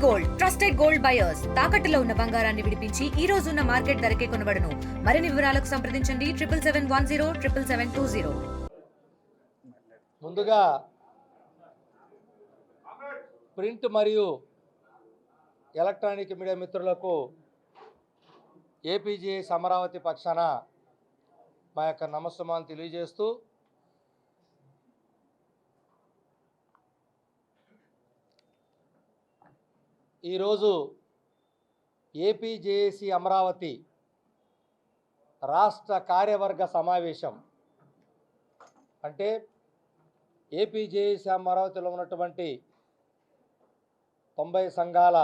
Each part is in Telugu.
గోల్డ్ ట్రస్టెడ్ గోల్డ్ బయర్స్ తాకట్టులో ఉన్న బంగారాన్ని విడిపించి ఈ రోజు ఉన్న మార్కెట్ ధరకే కొనబడును. మరిన్ని వివరాలకు సంప్రదించండి 7771077720. ముందుగా ప్రింట్ మరియు ఎలక్ట్రానిక్ మీడియా మిత్రులకు ఏపీజేఎస్ అమరావతి పక్షాన మా యొక్క నమస్సుమాన్ని తెలియజేస్తూ ఈరోజు ఏపీజేఏసీ అమరావతి రాష్ట్ర కార్యవర్గ సమావేశం అంటే ఏపీజేఏసీ అమరావతిలో ఉన్నటువంటి 90 సంఘాల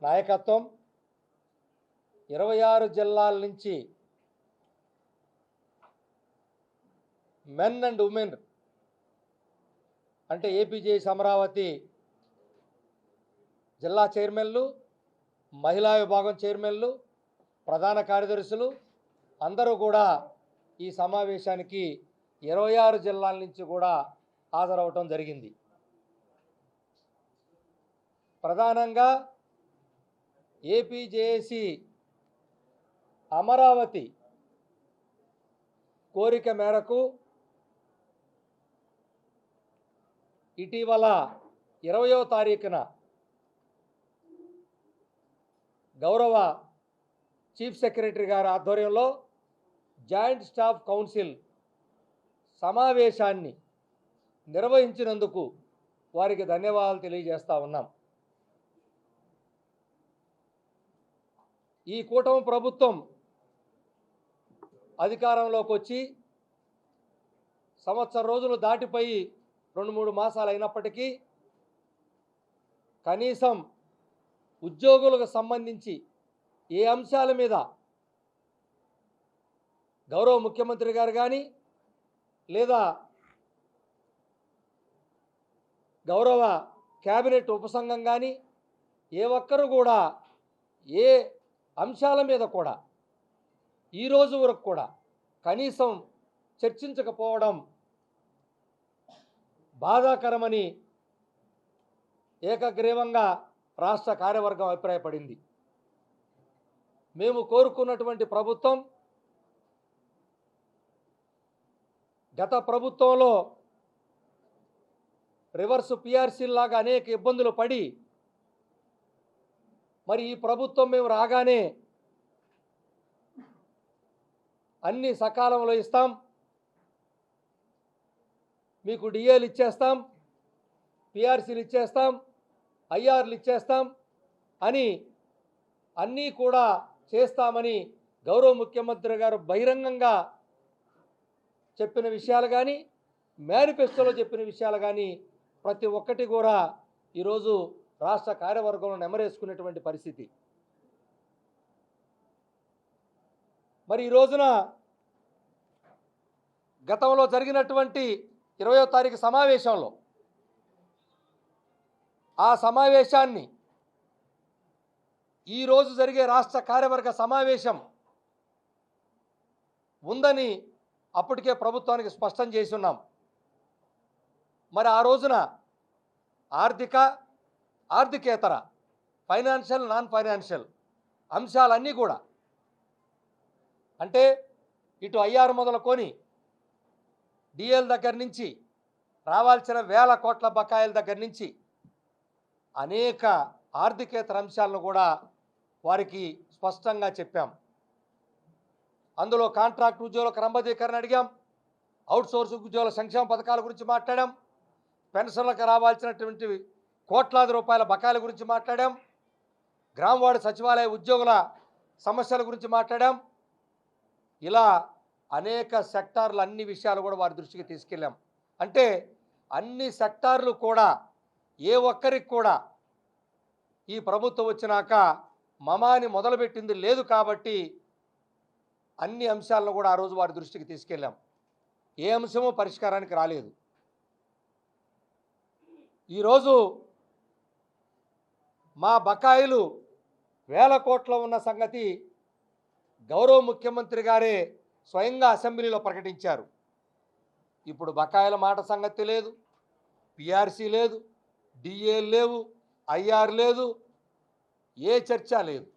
నాయకత్వం 26 జిల్లాల నుంచి మెన్ అండ్ ఉమెన్ అంటే ఏపీజేఏసీ అమరావతి జిల్లా చైర్మన్లు, మహిళా విభాగం చైర్మన్లు, ప్రధాన కార్యదర్శులు అందరూ కూడా ఈ సమావేశానికి 26 జిల్లాల నుంచి కూడా హాజరవటం జరిగింది. ప్రధానంగా ఏపీజేఏసీ అమరావతి కోరిక మేరకు ఇటీవల 20వ తారీఖున గౌరవ చీఫ్ సెక్రటరీ గారి ఆధ్వర్యంలో జాయింట్ స్టాఫ్ కౌన్సిల్ సమావేశాన్ని నిర్వహించినందుకు వారికి ధన్యవాదాలు తెలియజేస్తా ఉన్నాం. ఈ కూటమి ప్రభుత్వం అధికారంలోకి వచ్చి సంవత్సరం రోజులు దాటిపోయి 2-3 మాసాలు అయినప్పటికీ కనీసం ఉద్యోగులకు సంబంధించి ఏ అంశాల మీద గౌరవ ముఖ్యమంత్రి గారు కానీ లేదా గౌరవ కేబినెట్ ఉపసంఘం కానీ ఏ ఒక్కరు కూడా ఏ అంశాల మీద కూడా ఈరోజు వరకు కూడా కనీసం చర్చించకపోవడం బాధాకరమని ఏకగ్రీవంగా రాష్ట్ర కార్యవర్గం అభిప్రాయపడింది. మేము కోరుకున్నటువంటి ప్రభుత్వం గత ప్రభుత్వంలో రివర్స్ పిఆర్సీ లాగా అనేక ఇబ్బందులు పడి మరి ఈ ప్రభుత్వం మేము రాగానే అన్ని సకాలంలో ఇస్తాం, మీకు డిఏలు ఇచ్చేస్తాం, పిఆర్సీలు ఇచ్చేస్తాం, ఐఆర్లు ఇచ్చేస్తాం అని అన్నీ కూడా చేస్తామని గౌరవ ముఖ్యమంత్రి గారు బహిరంగంగా చెప్పిన విషయాలు కానీ మేనిఫెస్టోలో చెప్పిన విషయాలు కానీ ప్రతి ఒక్కటి కూడా ఈరోజు రాష్ట్ర కార్యవర్గంలో నెమరేసుకునేటువంటి పరిస్థితి. మరి ఈ రోజున గతంలో జరిగినటువంటి 20వ తారీఖు సమావేశంలో ఆ సమావేశాన్ని ఈరోజు జరిగే రాష్ట్ర కార్యవర్గ సమావేశం ఉందని అప్పటికే ప్రభుత్వానికి స్పష్టం చేసి ఉన్నాం. మరి ఆ రోజున ఆర్థికేతర ఫైనాన్షియల్, నాన్ ఫైనాన్షియల్ అంశాలన్నీ కూడా అంటే ఇటు ఐఆర్ మొదలుకొని డిఎల్ దగ్గర నుంచి రావాల్సిన వేల కోట్ల బకాయిల దగ్గర నుంచి అనేక ఆర్థికేతర అంశాలను కూడా వారికి స్పష్టంగా చెప్పాం. అందులో కాంట్రాక్ట్ ఉద్యోగుల క్రమబద్ధీకరణ అడిగాం, అవుట్సోర్స్ ఉద్యోగుల సంక్షేమ పథకాల గురించి మాట్లాడాం, పెన్షన్లకు రావాల్సినటువంటి కోట్లాది రూపాయల బకాయిల గురించి మాట్లాడాం, గ్రామవార్డు సచివాలయ ఉద్యోగుల సమస్యల గురించి మాట్లాడాం. ఇలా అనేక సెక్టార్లు అన్ని విషయాలు కూడా వారి దృష్టికి తీసుకెళ్ళాం. అంటే అన్ని సెక్టార్లు కూడా ఏ ఒక్కరికి కూడా ఈ ప్రభుత్వం వచ్చినాక మమాని మొదలుపెట్టింది లేదు కాబట్టి అన్ని అంశాలను కూడా ఆ రోజు వారి దృష్టికి తీసుకెళ్ళాం. ఏ అంశమూ పరిష్కారానికి రాలేదు. ఈరోజు మా బకాయిలు వేల కోట్ల ఉన్న సంగతి గౌరవ ముఖ్యమంత్రి గారే స్వయంగా అసెంబ్లీలో ప్రకటించారు. ఇప్పుడు బకాయిల మాట సంగతి లేదు, పిఆర్సీ లేదు, డిఏ లేవు, ఐఆర్ లేదు, ఏ చర్చ లేదు.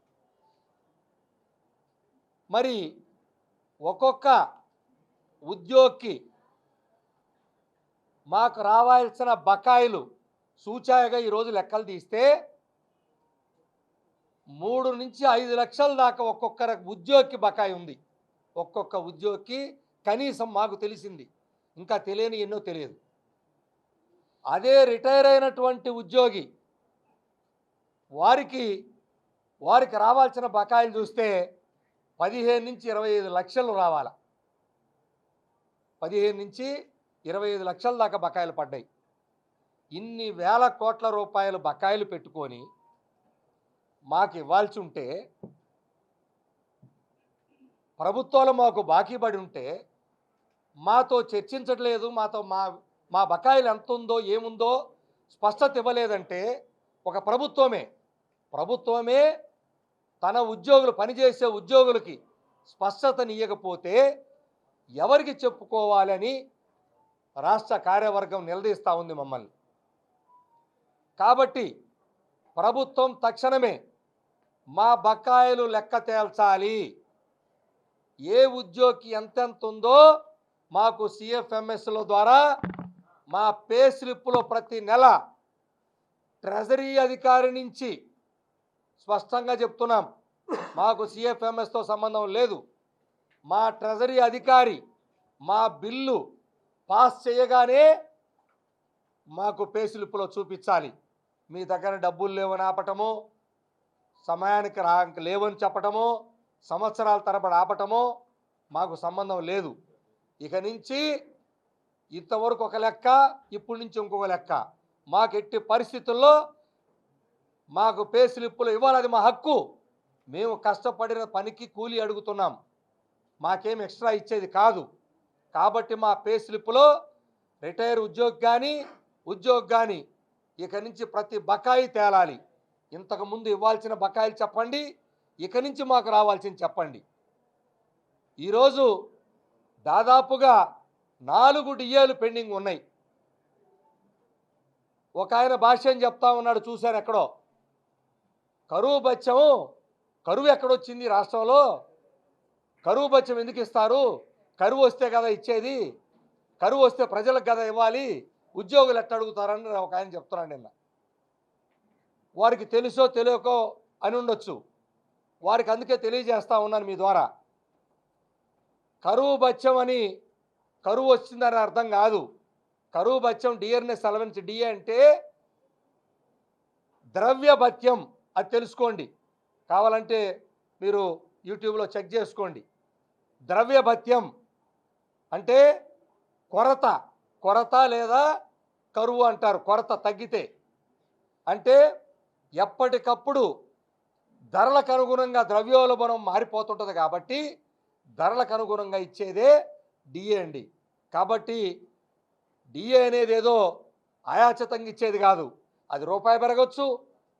మరి ఒక్కొక్క ఉద్యోగికి మాకు రావాల్సిన బకాయిలు సూచాయగా ఈరోజు లెక్కలు తీస్తే 3 నుంచి 5 లక్షల దాకా ఒక్కొక్క ఉద్యోగికి బకాయి ఉంది. ఒక్కొక్క ఉద్యోగికి కనీసం మాకు తెలిసింది, ఇంకా తెలియని ఎన్నో తెలియదు. అదే రిటైర్ అయినటువంటి ఉద్యోగి వారికి రావాల్సిన బకాయిలు చూస్తే 15 నుంచి 25 లక్షలు రావాల. 15 నుంచి 25 లక్షల దాకా బకాయిలు పడ్డాయి. ఇన్ని వేల కోట్ల రూపాయలు బకాయిలు పెట్టుకొని మాకు ఇవ్వాల్సి ఉంటే, ప్రభుత్వాలు మాకు బాకీ పడి ఉంటే మాతో చర్చించట్లేదు, మాతో మా బకాయిలు ఎంత ఉందో ఏముందో స్పష్టత ఇవ్వలేదంటే ఒక ప్రభుత్వమే తన ఉద్యోగులు పనిచేసే ఉద్యోగులకి స్పష్టతనియ్యకపోతే ఎవరికి చెప్పుకోవాలని రాష్ట్ర కార్యవర్గం నిలదీస్తూ ఉంది మమ్మల్ని. కాబట్టి ప్రభుత్వం తక్షణమే మా బకాయిలు లెక్క తేల్చాలి. ఏ ఉద్యోగికి ఎంతెంత ఉందో మాకు సిఎఫ్ఎంఎస్ల ద్వారా మా పే స్లిప్పులో ప్రతి నెల ట్రెజరీ అధికారి నుంచి స్పష్టంగా చెప్తున్నాం, మాకు సిఎఫ్ఎంఎస్తో సంబంధం లేదు. మా ట్రెజరీ అధికారి మా బిల్లు పాస్ చేయగానే మాకు పే స్లిప్పులో చూపించాలి. మీ దగ్గర డబ్బులు లేవని ఆపటము, సమయానికి లేవని చెప్పటము, సంవత్సరాల తరబడి ఆపటము మాకు సంబంధం లేదు. ఇక నుంచి ఇంతవరకు ఒక లెక్క, ఇప్పటి నుంచి ఇంకొక లెక్క. మాకు ఎట్టి పరిస్థితుల్లో మాకు పే స్లిప్పులు ఇవ్వాలి, అది మా హక్కు. మేము కష్టపడిన పనికి కూలీ అడుగుతున్నాం, మాకేం ఎక్స్ట్రా ఇచ్చేది కాదు. కాబట్టి మా పే స్లిప్పులో రిటైర్ ఉద్యోగి కానీ ఇక నుంచి ప్రతి బకాయి తేలాలి. ఇంతకుముందు ఇవ్వాల్సిన బకాయిలు చెప్పండి, ఇక నుంచి మాకు రావాల్సింది చెప్పండి. ఈరోజు దాదాపుగా 4 డిఏలు పెండింగ్ ఉన్నాయి. ఒక ఆయన భాష్యం చెప్తా ఉన్నాడు, చూశాను ఎక్కడో. కరువు ఎక్కడొచ్చింది రాష్ట్రంలో? కరువు బత్యం ఎందుకు ఇస్తారు? కరువు వస్తే కదా ఇచ్చేది, కరువు వస్తే ప్రజలకు కదా ఇవ్వాలి, ఉద్యోగులు ఎట్ట అడుగుతారని ఒక ఆయన చెప్తున్నాడు నిన్న. వారికి తెలుసో తెలియకో అని ఉండొచ్చు, వారికి అందుకే తెలియజేస్తా ఉన్నాను మీ ద్వారా. కరువు బత్యం అని కరువు వచ్చిందని అర్థం కాదు. కరువు బత్యం డియర్నెస్ అలవెన్స్, డిఏ అంటే ద్రవ్య భత్యం, అది తెలుసుకోండి. కావాలంటే మీరు యూట్యూబ్లో చెక్ చేసుకోండి. ద్రవ్య భత్యం అంటే కొరత లేదా కరువు అంటారు. కొరత తగ్గితే అంటే ఎప్పటికప్పుడు ధరలకు అనుగుణంగా ద్రవ్యోల్బణం మారిపోతుంటుంది, కాబట్టి ధరలకు అనుగుణంగా ఇచ్చేదే డిఏ అండి. కాబట్టి డిఏ అనేది ఏదో ఆయాచితంగా ఇచ్చేది కాదు. అది రూపాయి పెరగచ్చు,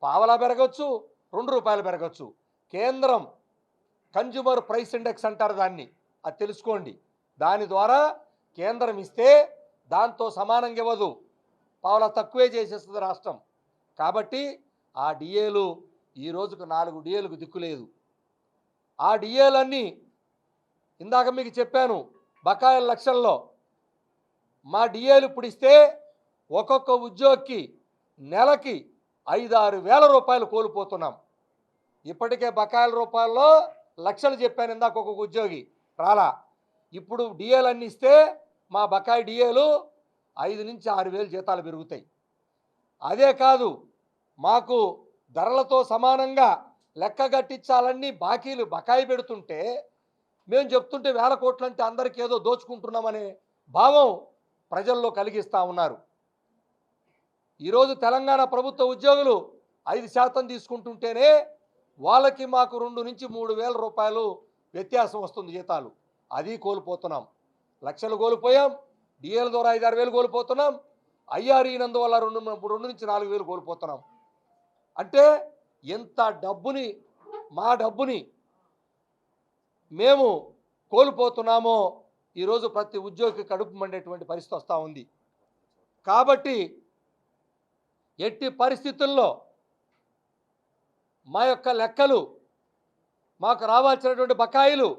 పావలా పెరగచ్చు, 2 రూపాయలు పెరగచ్చు. కేంద్రం కన్జ్యూమర్ ప్రైస్ ఇండెక్స్ అంటారు దాన్ని, అది తెలుసుకోండి. దాని ద్వారా కేంద్రం ఇస్తే దాంతో సమానంగా ఇవ్వదు, పావలా తక్కువే చేసేస్తుంది రాష్ట్రం. కాబట్టి ఆ డిఏలు ఈ రోజుకు 4 డిఏలకు దిక్కులేదు. ఆ డిఏలన్నీ ఇందాక మీకు చెప్పాను, బకాయిల లక్షల్లో. మా డిఏలు ఇప్పుడు ఇస్తే ఒక్కొక్క ఉద్యోగికి నెలకి 5-6 వేల రూపాయలు కోల్పోతున్నాం. ఇప్పటికే బకాయిల రూపాయల్లో లక్షలు చెప్పాను ఇందాక, ఒక్కొక్క ఉద్యోగి రాలా. ఇప్పుడు డిఏలు అన్నీ ఇస్తే మా బకాయి డిఏలు 5 నుంచి 6 వేలు జీతాలు పెరుగుతాయి. అదే కాదు, మాకు ధరలతో సమానంగా లెక్క కట్టించాలన్నీ బకాయి పెడుతుంటే మేము చెప్తుంటే వేల కోట్లు అంటే అందరికీ ఏదో దోచుకుంటున్నామనే భావం ప్రజల్లో కలిగిస్తూ ఉన్నారు. ఈరోజు తెలంగాణ ప్రభుత్వ ఉద్యోగులు 5% తీసుకుంటుంటేనే వాళ్ళకి మాకు 2 నుంచి 3 వేల రూపాయలు వ్యత్యాసం వస్తుంది జీతాలు. అది కోల్పోతున్నాం. లక్షలు కోల్పోయాం, డిఏల ద్వారా 5-6 వేలు కోల్పోతున్నాం, ఐఆర్ ఈనందువల్ల 2 నుంచి 4 వేలు కోల్పోతున్నాం. అంటే ఎంత మా డబ్బుని మేము కోల్పోతున్నామో ఈరోజు ప్రతి ఉద్యోగికి కడుపు మండేటువంటి పరిస్థితి వస్తూ ఉంది. కాబట్టి ఎట్టి పరిస్థితుల్లో మా యొక్క లెక్కలు, మాకు రావాల్సినటువంటి బకాయిలు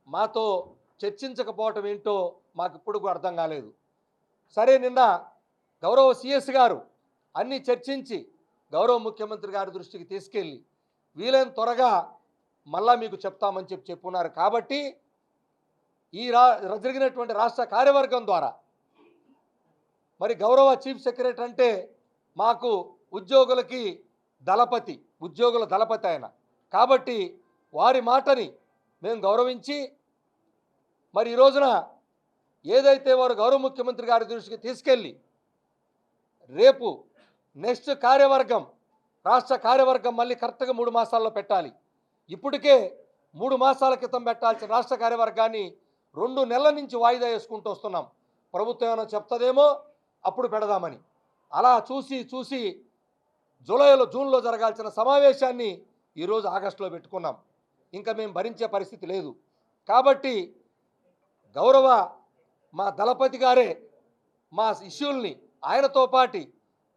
మాతో చర్చించకపోవటం ఏంటో మాకు ఇప్పుడు కూడా అర్థం కాలేదు. సరే, నిన్న గౌరవ సిఎస్ గారు అన్నీ చర్చించి గౌరవ ముఖ్యమంత్రి గారి దృష్టికి తీసుకెళ్ళి వీలైన త్వరగా మళ్ళా మీకు చెప్తామని చెప్పున్నారు. కాబట్టి ఈ జరిగినటువంటి రాష్ట్ర కార్యవర్గం ద్వారా మరి గౌరవ చీఫ్ సెక్రటరీ అంటే మాకు ఉద్యోగులకి దళపతి, ఉద్యోగుల దళపతి ఆయన. కాబట్టి వారి మాటని మేము గౌరవించి మరి ఈ రోజున ఏదైతే వారు గౌరవ ముఖ్యమంత్రి గారి దృష్టికి తీసుకెళ్ళి రేపు నెక్స్ట్ కార్యవర్గం, రాష్ట్ర కార్యవర్గం మళ్ళీ కరెక్ట్గా 3 మాసాల్లో పెట్టాలి. ఇప్పటికే 3 మాసాల క్రితం పెట్టాల్సిన రాష్ట్ర కార్యవర్గాన్ని 2 నెలల నుంచి వాయిదా వేసుకుంటూ వస్తున్నాం. ప్రభుత్వం ఏమైనా చెప్తుందేమో అప్పుడు పెడదామని. అలా చూసి జూన్లో జరగాల్సిన సమావేశాన్ని ఈరోజు ఆగస్టులో పెట్టుకున్నాం. ఇంకా మేము భరించే పరిస్థితి లేదు. కాబట్టి గౌరవ మా దళపతి గారే మా ఇష్యూల్ని, ఆయనతో పాటి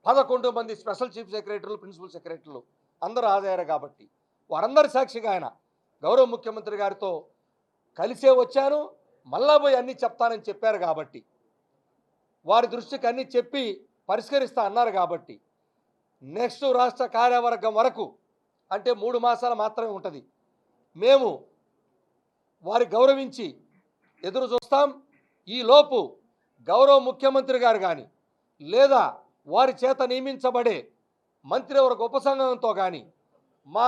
11 మంది స్పెషల్ చీఫ్ సెక్రటరీలు, ప్రిన్సిపల్ సెక్రటరీలు అందరూ హాజరయ్యారు. కాబట్టి వారందరి సాక్షిగా ఆయన గౌరవ ముఖ్యమంత్రి గారితో కలిసే వచ్చాను, మళ్ళా పోయి అన్నీ చెప్తానని చెప్పారు. కాబట్టి వారి దృష్టికి అన్నీ చెప్పి పరిష్కరిస్తా అన్నారు. కాబట్టి నెక్స్ట్ రాష్ట్ర కార్యవర్గం వరకు అంటే 3 మాసాలు మాత్రమే ఉంటుంది. మేము వారి గౌరవించి ఎదురు చూస్తాం. ఈలోపు గౌరవ ముఖ్యమంత్రి గారు కానీ లేదా వారి చేత నియమించబడే మంత్రివర్గ ఉపసంఘంతో కానీ మా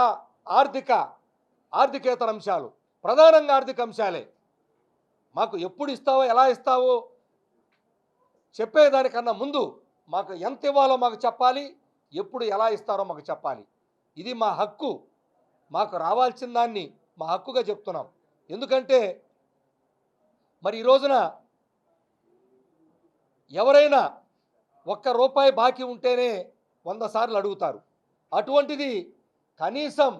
ఆర్థికేతర అంశాలు, ప్రధానంగా ఆర్థిక అంశాలే, మాకు ఎప్పుడు ఇస్తావో ఎలా ఇస్తావో చెప్పేదానికన్నా ముందు మాకు ఎంత ఇవ్వాలో మాకు చెప్పాలి, ఎప్పుడు ఎలా ఇస్తారో మాకు చెప్పాలి. ఇది మా హక్కు. మాకు రావాల్సిన దాన్ని మా హక్కుగా చెప్తున్నాం. ఎందుకంటే మరి ఈ రోజున ఎవరైనా ₹1 బాకీ ఉంటేనే 100 సార్లు అడుగుతారు. అటువంటిది కనీసం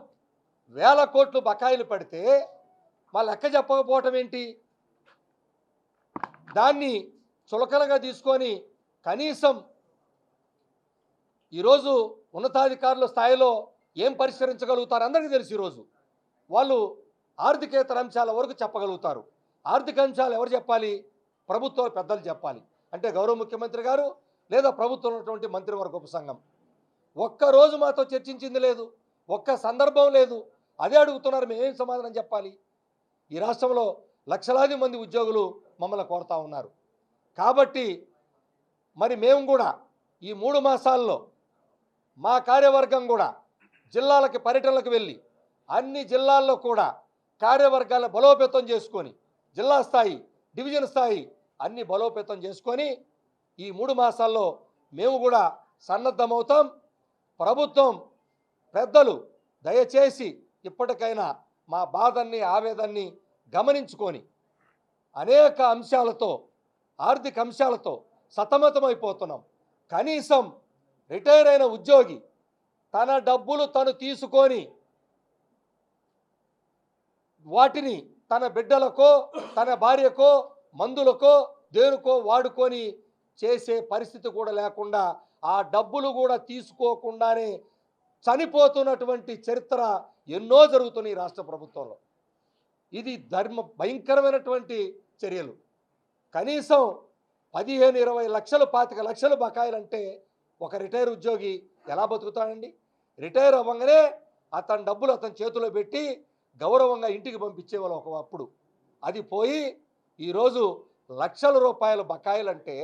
1000 కోట్లు బకాయిలు పడితే మా లెక్క చెప్పకపోవటం ఏంటి? దాన్ని చులకనగా తీసుకొని కనీసం ఈరోజు ఉన్నతాధికారుల స్థాయిలో ఏం పరిష్కరించగలుగుతారు అందరికీ తెలుసు. ఈరోజు వాళ్ళు ఆర్థికేతర అంశాల వరకు చెప్పగలుగుతారు. ఆర్థిక అంశాలు ఎవరు చెప్పాలి? ప్రభుత్వ పెద్దలు చెప్పాలి. అంటే గౌరవ ముఖ్యమంత్రి గారు లేదా ప్రభుత్వం ఉన్నటువంటి మంత్రివర్గ ఉపసంఘం. ఒక్కరోజు మాతో చర్చించింది లేదు, ఒక్క సందర్భం లేదు. అదే అడుగుతున్నారు, మేమేం సమాధానం చెప్పాలి? ఈ రాష్ట్రంలో లక్షలాది మంది ఉద్యోగులు మమ్మల్ని కోరుతా ఉన్నారు. కాబట్టి మరి మేము కూడా ఈ 3 మాసాల్లో మా కార్యవర్గం కూడా జిల్లాలకి పర్యటనలకు వెళ్ళి అన్ని జిల్లాల్లో కూడా కార్యవర్గాల బలోపేతం చేసుకొని, జిల్లా స్థాయి, డివిజన్ స్థాయి అన్ని బలోపేతం చేసుకొని ఈ 3 మాసాల్లో మేము కూడా సన్నద్ధమవుతాం. ప్రభుత్వం పెద్దలు దయచేసి ఇప్పటికైనా మా బాధల్ని, ఆవేదన్ని గమనించుకొని అనేక అంశాలతో, ఆర్థిక అంశాలతో సతమతమైపోతున్నాం. కనీసం రిటైర్ అయిన ఉద్యోగి తన డబ్బులు తను తీసుకొని వాటిని తన బిడ్డలకో, తన భార్యకో, మందులకో, దేనికో వాడుకొని చేసే పరిస్థితి కూడా లేకుండా, ఆ డబ్బులు కూడా తీసుకోకుండానే చనిపోతున్నటువంటి చరిత్ర ఎన్నో జరుగుతున్నాయి రాష్ట్ర ప్రభుత్వంలో. ఇది భయంకరమైనటువంటి చర్యలు. కనీసం 15-20 లక్షలు, 25 లక్షలు బకాయిలంటే ఒక రిటైర్ ఉద్యోగి ఎలా బతుకుతాడండి? రిటైర్ అవ్వగానే అతని డబ్బులు అతని చేతిలో పెట్టి గౌరవంగా ఇంటికి పంపించేవాళ్ళు ఒకప్పుడు. అది పోయి ఈరోజు లక్షల రూపాయల బకాయిలంటే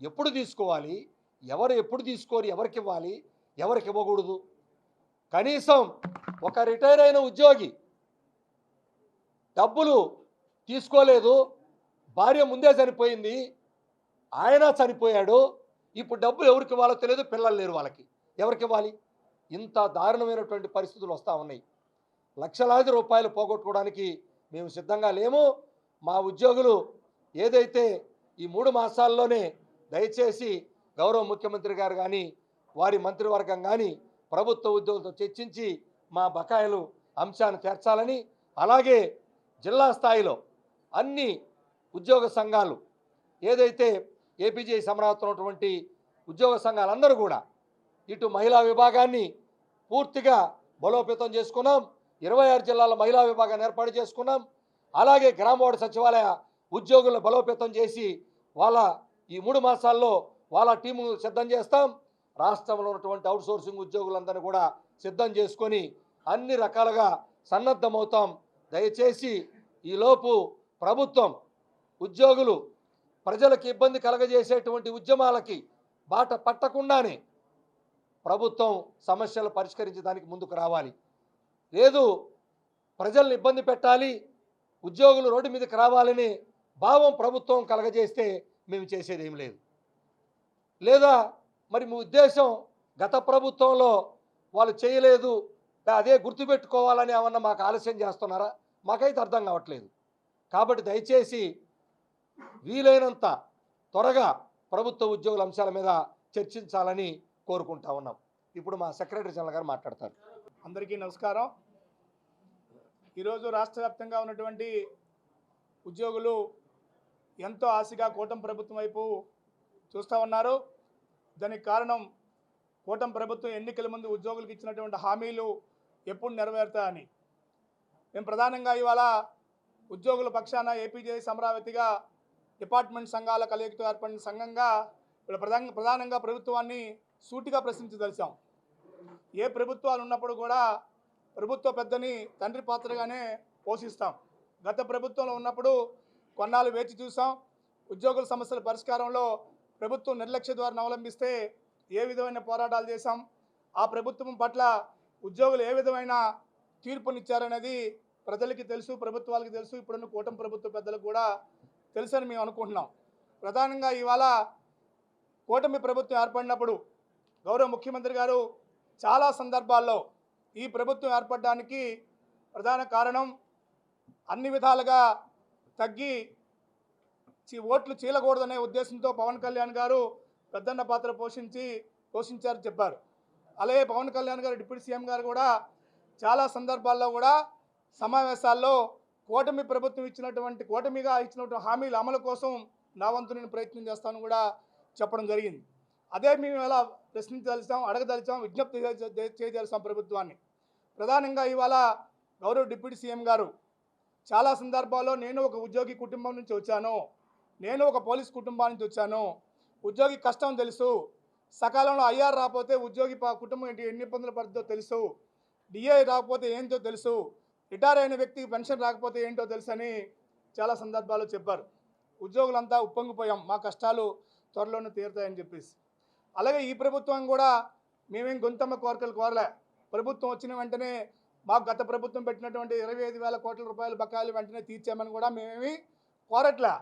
ఎప్పుడు తీసుకోవాలి, ఎవరు ఎప్పుడు తీసుకొని ఎవరికి ఇవ్వాలి, ఎవరికి ఇవ్వకూడదు? కనీసం ఒక రిటైర్ అయిన ఉద్యోగి డబ్బులు తీసుకోలేదు, భార్య ముందే చనిపోయింది, ఆయన చనిపోయాడు, ఇప్పుడు డబ్బులు ఎవరికి ఇవ్వాలో తెలియదు, పిల్లలు లేరు, వాళ్ళకి ఎవరికి ఇవ్వాలి? ఇంత దారుణమైనటువంటి పరిస్థితులు వస్తూ ఉన్నాయి. లక్షలాది రూపాయలు పోగొట్టుకోవడానికి మేము సిద్ధంగా లేము. మా ఉద్యోగులు ఏదైతే ఈ 3 మాసాల్లోనే దయచేసి గౌరవ ముఖ్యమంత్రి గారు కానీ, వారి మంత్రివర్గం కానీ ప్రభుత్వ ఉద్యోగులతో చర్చించి మా బకాయిలు అంశాన్ని తీర్చాలని, అలాగే జిల్లా స్థాయిలో అన్ని ఉద్యోగ సంఘాలు ఏదైతే ఏపీజే సమరావుతున్నటువంటి ఉద్యోగ సంఘాలందరూ కూడా ఇటు మహిళా విభాగాన్ని పూర్తిగా బలోపేతం చేసుకున్నాం. 26 జిల్లాల మహిళా విభాగాన్ని ఏర్పాటు చేసుకున్నాం. అలాగే గ్రామ వార్డు సచివాలయ ఉద్యోగులను బలోపేతం చేసి వాళ్ళ ఈ 3 మాసాల్లో వాళ్ళ టీము సిద్ధం చేస్తాం. రాష్ట్రంలో ఉన్నటువంటి అవుట్సోర్సింగ్ ఉద్యోగులందరినీ కూడా సిద్ధం చేసుకొని అన్ని రకాలుగా సన్నద్ధమవుతాం. దయచేసి ఈలోపు ప్రభుత్వం ఉద్యోగులు ప్రజలకు ఇబ్బంది కలగజేసేటువంటి ఉద్యమాలకి బాట పట్టకుండానే ప్రభుత్వం సమస్యలు పరిష్కరించడానికి ముందుకు రావాలి. లేదు ప్రజల్ని ఇబ్బంది పెట్టాలి, ఉద్యోగులు రోడ్డు మీదకి రావాలని భావం ప్రభుత్వం కలగజేస్తే మేము చేసేది ఏం లేదు. లేదా మరి మీ ఉద్దేశం గత ప్రభుత్వంలో వాళ్ళు చేయలేదు, అదే గుర్తుపెట్టుకోవాలని ఏమన్నా మాకు ఆలస్యం చేస్తున్నారా? మాకైతే అర్థం కావట్లేదు. కాబట్టి దయచేసి వీలైనంత త్వరగా ప్రభుత్వ ఉద్యోగుల అంశాల మీద చర్చించాలని కోరుకుంటా ఉన్నాం. ఇప్పుడు మా సెక్రటరీ జనరల్ గారు మాట్లాడతారు. అందరికీ నమస్కారం. ఈరోజు రాష్ట్ర వ్యాప్తంగా ఉన్నటువంటి ఉద్యోగులు ఎంతో ఆశగా కూటమి ప్రభుత్వం వైపు చూస్తూ ఉన్నారు. దానికి కారణం కూటమి ప్రభుత్వం ఎన్నికల ముందు ఉద్యోగులకు ఇచ్చినటువంటి హామీలు ఎప్పుడు నెరవేరుతాయని. మేము ప్రధానంగా ఇవాళ ఉద్యోగుల పక్షాన ఏపీజేఏసీ అమరావతిగా డిపార్ట్మెంట్ సంఘాల కలయికతో ఏర్పడిన సంఘంగా ప్రధానంగా ప్రభుత్వాన్ని సూటిగా ప్రశ్నించదలిచాం. ఏ ప్రభుత్వాలు ఉన్నప్పుడు కూడా ప్రభుత్వ పెద్దని తండ్రి పాత్రగానే పోషిస్తాం. గత ప్రభుత్వంలో ఉన్నప్పుడు కొన్నాళ్ళు వేచి చూసాం. ఉద్యోగుల సమస్యల పరిష్కారంలో ప్రభుత్వం నిర్లక్ష్య ధోరణి అవలంబిస్తే ఏ విధమైన పోరాటాలు చేశాం. ఆ ప్రభుత్వం పట్ల ఉద్యోగులు ఏ విధమైన తీర్పునిచ్చారనేది ప్రజలకి తెలుసు, ప్రభుత్వాలకు తెలుసు, ఇప్పుడున్న కూటమి ప్రభుత్వ పెద్దలకు కూడా తెలుసని మేము అనుకుంటున్నాం. ప్రధానంగా ఇవాళ కూటమి ప్రభుత్వం ఏర్పడినప్పుడు గౌరవ ముఖ్యమంత్రి గారు చాలా సందర్భాల్లో ఈ ప్రభుత్వం ఏర్పడడానికి ప్రధాన కారణం అన్ని విధాలుగా తగ్గి ఓట్లు చీలకూడదనే ఉద్దేశంతో పవన్ కళ్యాణ్ గారు పెద్దన్న పాత్ర పోషించారు చెప్పారు. అలాగే పవన్ కళ్యాణ్ గారు డిప్యూటీ సీఎం గారు కూడా చాలా సందర్భాల్లో కూడా సమావేశాల్లో కూటమిగా ఇచ్చినటువంటి హామీల అమలు కోసం నా వంతు నేను ప్రయత్నం చేస్తాను కూడా చెప్పడం జరిగింది. అదే మేము ఎలా ప్రశ్నించదలిచాం, అడగదలిచాం, విజ్ఞప్తి చేయదలిచాం ప్రభుత్వాన్ని. ప్రధానంగా ఇవాళ గౌరవ డిప్యూటీ సీఎం గారు చాలా సందర్భాల్లో నేను ఒక ఉద్యోగి కుటుంబం నుంచి వచ్చాను, నేను ఒక పోలీస్ కుటుంబం నుంచి వచ్చాను, ఉద్యోగి కష్టం తెలుసు, సకాలంలో ఐఆర్ రాకపోతే ఉద్యోగి కుటుంబం ఎన్ని ఇబ్బందులు పడుతుందో తెలుసు, డిఏ రాకపోతే ఏంటో తెలుసు, రిటైర్ అయిన వ్యక్తికి పెన్షన్ రాకపోతే ఏంటో తెలుసు అని చాలా సందర్భాల్లో చెప్పారు. ఉద్యోగులంతా ఉప్పొంగిపోయాం, మా కష్టాలు త్వరలోనే తీరుతాయని చెప్పేసి. అలాగే ఈ ప్రభుత్వం కూడా మేమేం గొంతమ్మ కోరికలు కోరలే. ప్రభుత్వం వచ్చిన వెంటనే మాకు గత ప్రభుత్వం పెట్టినటువంటి 25,000 కోట్ల రూపాయల బకాయిలు వెంటనే తీర్చామని కూడా మేమేమి కోరట్లే.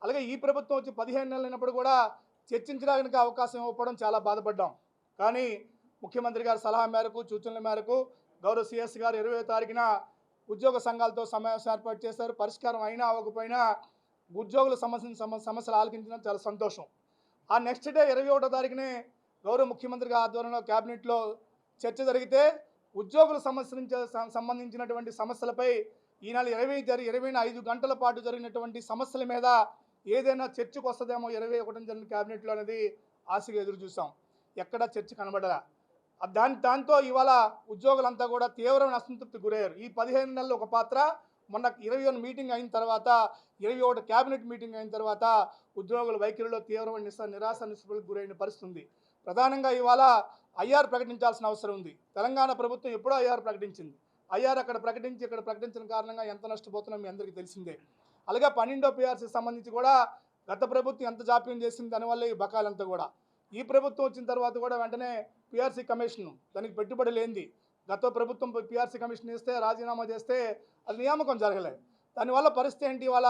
అలాగే ఈ ప్రభుత్వం వచ్చి 15 నెలలు అయినప్పుడు కూడా చర్చించడానికి అవకాశం ఇవ్వడం చాలా బాధపడ్డాం. కానీ ముఖ్యమంత్రి గారి సలహా మేరకు, సూచనల మేరకు గౌరవ సిఎస్ గారు 20వ తారీఖున ఉద్యోగ సంఘాలతో సమావేశం ఏర్పాటు చేశారు. పరిష్కారం అయినా అవ్వకపోయినా ఉద్యోగుల సమస్యలు ఆలకించడం చాలా సంతోషం. ఆ నెక్స్ట్ డే 21వ తారీఖునే గౌరవ ముఖ్యమంత్రి గారి ఆధ్వర్యంలో క్యాబినెట్లో చర్చ జరిగితే ఉద్యోగుల సంబంధించినటువంటి సమస్యలపై ఈ నెల 25 గంటల పాటు జరిగినటువంటి సమస్యల మీద ఏదైనా చర్చకు వస్తుందేమో 21న జరిగిన క్యాబినెట్లో అనేది ఆశగా ఎదురు చూసాం. ఎక్కడా చర్చ కనబడరా. దాంతో ఇవాళ ఉద్యోగులంతా కూడా తీవ్రమైన అసంతృప్తి గురయ్యారు. ఈ 15 నెలలు ఒక పాత్ర, మొన్న 21 మీటింగ్ అయిన తర్వాత 21 క్యాబినెట్ మీటింగ్ అయిన తర్వాత ఉద్యోగుల వైఖరిలో తీవ్రమైన నిరాశ నిస్పృహలకు గురైన పరిస్థితి ఉంది. ప్రధానంగా ఇవాళ ఐఆర్ ప్రకటించాల్సిన అవసరం ఉంది. తెలంగాణ ప్రభుత్వం ఎప్పుడో ఐఆర్ ప్రకటించింది. ఐఆర్ అక్కడ ప్రకటించి ఇక్కడ ప్రకటించిన కారణంగా ఎంత నష్టపోతున్నాం మీ అందరికీ తెలిసిందే. అలాగే 12వ పిఆర్సీ సంబంధించి కూడా గత ప్రభుత్వం ఎంత జాప్యం చేసింది, దానివల్ల ఈ బకాయిలంతా కూడా ఈ ప్రభుత్వం వచ్చిన తర్వాత కూడా వెంటనే పిఆర్సీ కమిషన్ దానికి పెట్టుబడి లేనిది. గత ప్రభుత్వం పిఆర్సీ కమిషన్ ఇస్తే రాజీనామా చేస్తే అది నియామకం జరగలేదు. దానివల్ల పరిస్థితి ఏంటి, ఇవాళ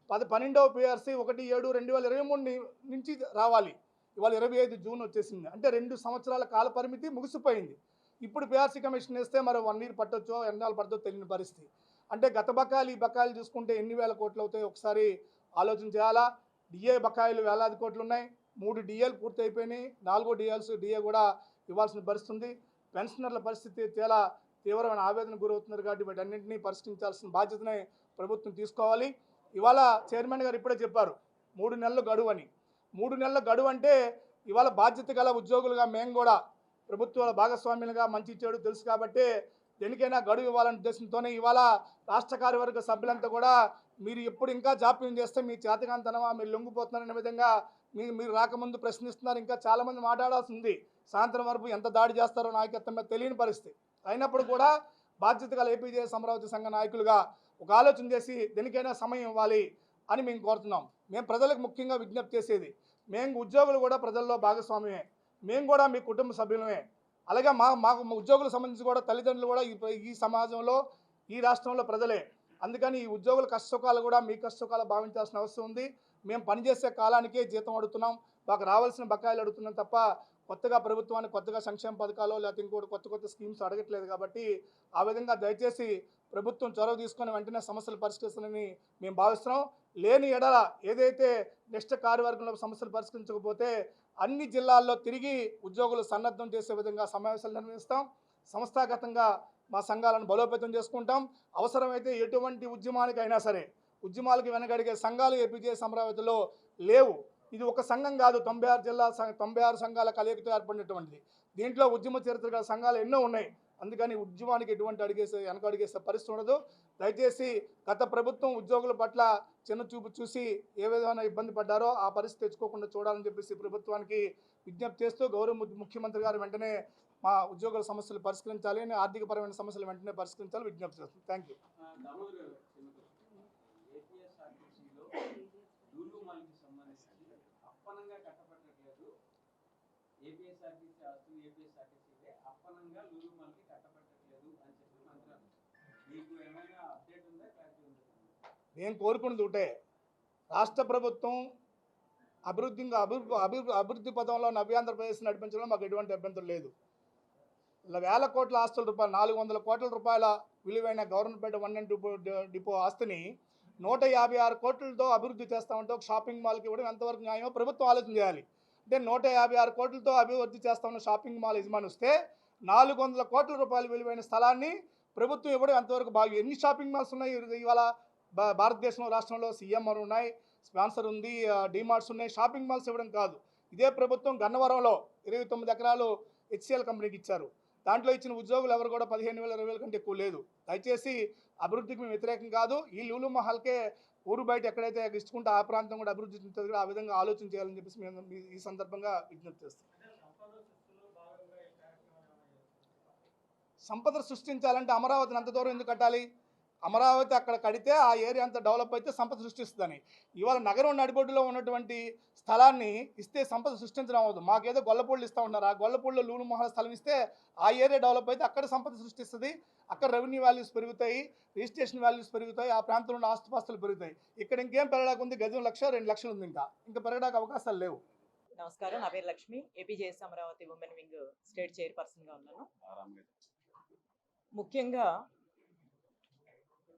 12వ పిఆర్సీ 1/7/2023 నుంచి రావాలి. ఇవాళ 25 జూన్ వచ్చేసింది. అంటే 2 సంవత్సరాల కాల పరిమితి ముగిసిపోయింది. ఇప్పుడు పిఆర్సీ కమిషన్ ఇస్తే మరి 1 ఇయర్ పట్టొచ్చో ఎన్నాళ్ళు పడుతుందో తెలియని పరిస్థితి. అంటే గత బకాయిలు ఈ బకాయిలు చూసుకుంటే ఎన్ని వేల కోట్లు అవుతాయో ఒకసారి ఆలోచన చేయాలా. డిఏ బకాయిలు వేలాది కోట్లు ఉన్నాయి. 3 డిఏలు పూర్తి అయిపోయినాయి. 4వ డిఏ కూడా ఇవ్వాల్సిన పరిస్థితి ఉంది. పెన్షనర్ల పరిస్థితి చాలా తీవ్రమైన ఆవేదన గురవుతున్నారు. కాబట్టి వీటన్నింటినీ పరిష్కరించాల్సిన బాధ్యతనే ప్రభుత్వం తీసుకోవాలి. ఇవాళ చైర్మన్ గారు ఇప్పుడే చెప్పారు 3 నెలల గడువు అని. 3 నెలల గడువు అంటే ఇవాళ బాధ్యత గల ఉద్యోగులుగా మేము కూడా ప్రభుత్వాల భాగస్వామ్యులుగా మంచి చెడు తెలుసు కాబట్టి దేనికైనా గడువు ఇవ్వాలనే ఉద్దేశంతోనే ఇవాళ రాష్ట్ర కార్యవర్గ సభ్యులంతా కూడా మీరు ఎప్పుడు ఇంకా జాప్యం చేస్తే మీ చేతకాంతనమా, మీరు లొంగిపోతున్నారనే విధంగా మీరు రాకముందు ప్రశ్నిస్తున్నారు. ఇంకా చాలామంది మాట్లాడాల్సి ఉంది. సాయంత్రం వరకు ఎంత దాడి చేస్తారో నాయకత్వం మీద తెలియని పరిస్థితి అయినప్పుడు కూడా బాధ్యత గల ఏపీజేఎస్ అమరావతి సంఘ నాయకులుగా ఒక ఆలోచన చేసి దేనికైనా సమయం ఇవ్వాలి అని మేము కోరుతున్నాం. మేము ప్రజలకు ముఖ్యంగా విజ్ఞప్తి చేసేది, మేము ఉద్యోగులు కూడా ప్రజల్లో భాగస్వామ్యమే, మేము కూడా మీ కుటుంబ సభ్యులమే. అలాగే మాకు ఉద్యోగులకు సంబంధించి కూడా తల్లిదండ్రులు కూడా ఈ సమాజంలో ఈ రాష్ట్రంలో ప్రజలే. అందుకని ఈ ఉద్యోగుల కష్టసుఖాలు కూడా మీ కష్టసుఖాలు భావించాల్సిన అవసరం ఉంది. మేము పనిచేసే కాలానికే జీతం అడుగుతున్నాం, మాకు రావాల్సిన బకాయిలు అడుగుతున్నాం తప్ప కొత్తగా ప్రభుత్వానికి కొత్తగా సంక్షేమ పథకాలు లేకపోతే ఇంకోటి కొత్త స్కీమ్స్ అడగట్లేదు. కాబట్టి ఆ విధంగా దయచేసి ప్రభుత్వం చొరవ తీసుకొని వెంటనే సమస్యలు పరిష్కరిస్తారని మేము భావిస్తున్నాం. లేని ఎడల ఏదైతే నెక్స్ట్ కార్యవర్గంలో సమస్యలు పరిష్కరించకపోతే అన్ని జిల్లాల్లో తిరిగి ఉద్యోగులు సన్నద్ధం చేసే విధంగా సమావేశాలు నిర్వహిస్తాం. సంస్థాగతంగా మా సంఘాలను బలోపేతం చేసుకుంటాం. అవసరమైతే ఎటువంటి ఉద్యమానికైనా సరే, ఉద్యమాలకు వెనకడిగే సంఘాలు ఏపీజేఎస్ అమరావతిలో లేవు. ఇది ఒక సంఘం కాదు, 96 సంఘాల కలయికతో ఏర్పడినటువంటిది. దీంట్లో ఉద్యమ చరిత్ర గల సంఘాలు ఎన్నో ఉన్నాయి. అందుకని ఉద్యమానికి ఎటువంటి వెనకడిగేసే పరిస్థితి ఉండదు. దయచేసి గత ప్రభుత్వం ఉద్యోగుల పట్ల చిన్న చూపు చూసి ఏ విధమైన ఇబ్బంది పడ్డారో ఆ పరిస్థితి తెచ్చుకోకుండా చూడాలని చెప్పేసి ప్రభుత్వానికి విజ్ఞప్తి చేస్తూ గౌరవ ముఖ్యమంత్రి గారు వెంటనే మా ఉద్యోగుల సమస్యలు పరిష్కరించాలి అని, ఆర్థికపరమైన సమస్యలు వెంటనే పరిష్కరించాలని విజ్ఞప్తి చేస్తుంది. Thank you. నేను కోరుకున్నది ఒకటే, రాష్ట్ర ప్రభుత్వం అభివృద్ధి పదంలో నవ్యాంధ్రప్రదేశ్ నడిపించడంలో మాకు ఎటువంటి అభ్యంతరం లేదు. వేల కోట్ల ఆస్తుల రూపాయలు, 400 కోట్ల రూపాయల విలువైన గవర్నమెంట్ 1 and 2 డిపో ఆస్తిని 156 కోట్లతో అభివృద్ధి చేస్తామంటే ఒక షాపింగ్ మాల్కి ఇవ్వడం ఎంతవరకు న్యాయమో ప్రభుత్వం ఆలోచన చేయాలి. అంటే 156 కోట్లతో అభివృద్ధి చేస్తామన్న షాపింగ్ మాల్ యజమాని వస్తే 400 కోట్ల రూపాయల విలువైన స్థలాన్ని ప్రభుత్వం ఇవ్వడం ఎంతవరకు బాగా? ఎన్ని షాపింగ్ మాల్స్ ఉన్నాయి ఇవాళ భారతదేశంలో? రాష్ట్రంలో సిఎంఆర్ ఉన్నాయి, స్పాన్సర్ ఉంది, డిమార్ట్స్ ఉన్నాయి. షాపింగ్ మాల్స్ ఇవ్వడం కాదు. ఇదే ప్రభుత్వం గన్నవరంలో 29 ఎకరాలు హెచ్సిఎల్ కంపెనీకి ఇచ్చారు. దాంట్లో ఇచ్చిన ఉద్యోగులు ఎవరు కూడా 15,000 20,000 కంటే ఎక్కువ లేదు. దయచేసి అభివృద్ధికి మేము వ్యతిరేకం కాదు. ఈ లూలు మహల్కే ఊరు బయట ఎక్కడైతే ఇచ్చుకుంటే ఆ ప్రాంతం కూడా అభివృద్ధి చెందుతుంది, ఆ విధంగా ఆలోచన చేయాలని చెప్పేసి మేము ఈ సందర్భంగా విజ్ఞప్తి చేస్తాం. సంపద సృష్టించాలంటే అమరావతిని అంత దూరం ఎందుకు కట్టాలి? అమరావతి అక్కడ కడితే ఆ ఏరియా అంతా డెవలప్ అయితే సంపద సృష్టిస్తుందని. ఇవాళ నగరం నడిబొడ్డులో ఉన్నటువంటి స్థలాన్ని ఇస్తే సంపద సృష్టించడం అవ్వదు. మాకేదో గొల్లపూళ్ళు ఇస్తూ ఉన్నారు. ఆ గొల్లపూడిలో లూలు మహల్ స్థలం ఇస్తే ఆ ఏరియా డెవలప్ అయితే అక్కడ సంపద సృష్టిస్తుంది. అక్కడ రెవెన్యూ వాల్యూస్ పెరుగుతాయి, రిజిస్ట్రేషన్ వాల్యూస్ పెరుగుతాయి, ఆ ప్రాంతంలో ఉన్న ఆస్తుపాస్తులు పెరుగుతాయి. ఇక్కడ ఇంకేం పెరగడానికి ఉంది? గజం 1,00,000 2 లక్షలు ఉంది. ఇంకా పెరగడానికి అవకాశాలు లేవు. నమస్కారం, నా పేరు Lakshmi. APJS Amaravati women wing state చైర్పర్సన్గా ఉన్నాను. ముఖ్యంగా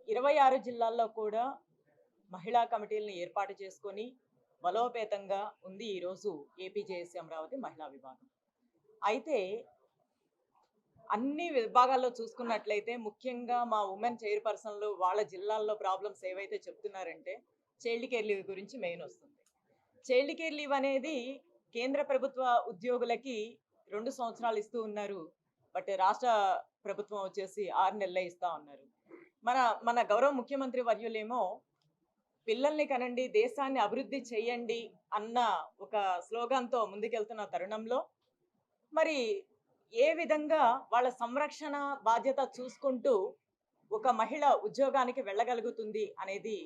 26 జిల్లాల్లో కూడా మహిళా కమిటీలను ఏర్పాటు చేసుకొని బలోపేతంగా ఉంది ఈరోజు ఏపీజేఎస్ అమరావతి మహిళా విభాగం. అయితే అన్ని విభాగాల్లో చూసుకున్నట్లయితే ముఖ్యంగా మా ఉమెన్ చైర్పర్సన్లు వాళ్ళ జిల్లాల్లో ప్రాబ్లమ్స్ ఏవైతే చెప్తున్నారంటే చైల్డ్ కేర్ లీవ్ గురించి మెయిన్ వస్తుంది. చైల్డ్ కేర్ లీవ్ అనేది కేంద్ర ప్రభుత్వ ఉద్యోగులకి 2 సంవత్సరాలు ఇస్తూ ఉన్నారు. బట్ రాష్ట్ర ప్రభుత్వం వచ్చేసి 6 నెలలే ఇస్తూ ఉన్నారు. మన గౌరవ ముఖ్యమంత్రి వర్యులేమో పిల్లల్ని కనండి, దేశాన్ని అభివృద్ధి చేయండి అన్న ఒక స్లోగన్తో ముందుకెళ్తున్న తరుణంలో మరి ఏ విధంగా వాళ్ళ సంరక్షణ బాధ్యత చూసుకుంటూ ఒక మహిళ ఉద్యోగానికి వెళ్ళగలుగుతుంది అనేది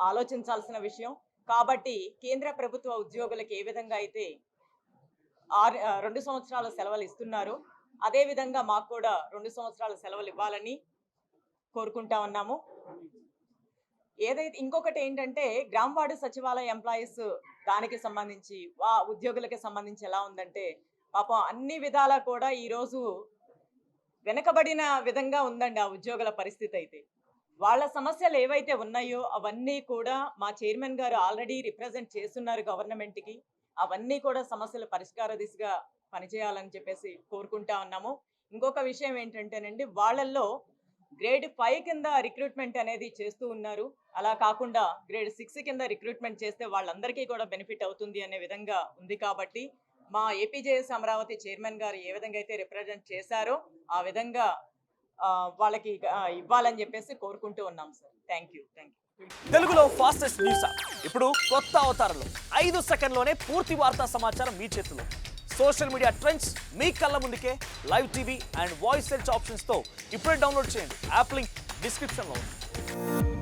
ఆలోచించాల్సిన విషయం. కాబట్టి కేంద్ర ప్రభుత్వ ఉద్యోగులకు ఏ విధంగా అయితే 2 సంవత్సరాల సెలవులు ఇస్తున్నారు, అదేవిధంగా మాకు కూడా 2 సంవత్సరాల సెలవులు ఇవ్వాలని కోరుకుంటా ఉన్నాము. ఏదైతే ఇంకొకటి ఏంటంటే గ్రామ వార్డు సచివాలయ ఎంప్లాయీస్ దానికి సంబంధించి ఉద్యోగులకి సంబంధించి ఎలా ఉందంటే పాపం అన్ని విధాలా కూడా ఈరోజు వెనకబడిన విధంగా ఉందండి ఆ ఉద్యోగుల పరిస్థితి. అయితే వాళ్ళ సమస్యలు ఏవైతే ఉన్నాయో అవన్నీ కూడా మా చైర్మన్ గారు ఆల్రెడీ రిప్రజెంట్ చేస్తున్నారు గవర్నమెంట్కి. అవన్నీ కూడా సమస్యల పరిష్కార దిశగా పనిచేయాలని చెప్పేసి కోరుకుంటా ఉన్నాము. ఇంకొక విషయం ఏంటంటేనండి, వాళ్ళల్లో గ్రేడ్ 5 కింద రిక్రూట్మెంట్ అనేది చేస్తూ ఉన్నారు. అలా కాకుండా గ్రేడ్ 6 కింద రిక్రూట్మెంట్ చేస్తే వాళ్ళందరికీ కూడా బెనిఫిట్ అవుతుంది అనే విధంగా ఉంది. కాబట్టి మా ఏపీజేఎస్ అమరావతి చైర్మన్ గారు ఏ విధంగా అయితే రిప్రజెంట్ చేశారో ఆ విధంగా వాళ్ళకి ఇవ్వాలని చెప్పేసి కోరుకుంటూ ఉన్నాం సార్. Thank you. తెలుగులో ఫాస్టెస్ట్ న్యూస్ యాప్ ఇప్పుడు కొత్త అవతారంలో 5 సెకండ్లోనే పూర్తి వార్తా సమాచారం మీ చేతిలో. సోషల్ మీడియా ట్రెండ్స్ మీ కళ్ళ ముందుకే live TV and voice search ఆప్షన్స్తో ఇప్పుడే డౌన్లోడ్ చేయండి. యాప్ లింక్ డిస్క్రిప్షన్లో ఉంది.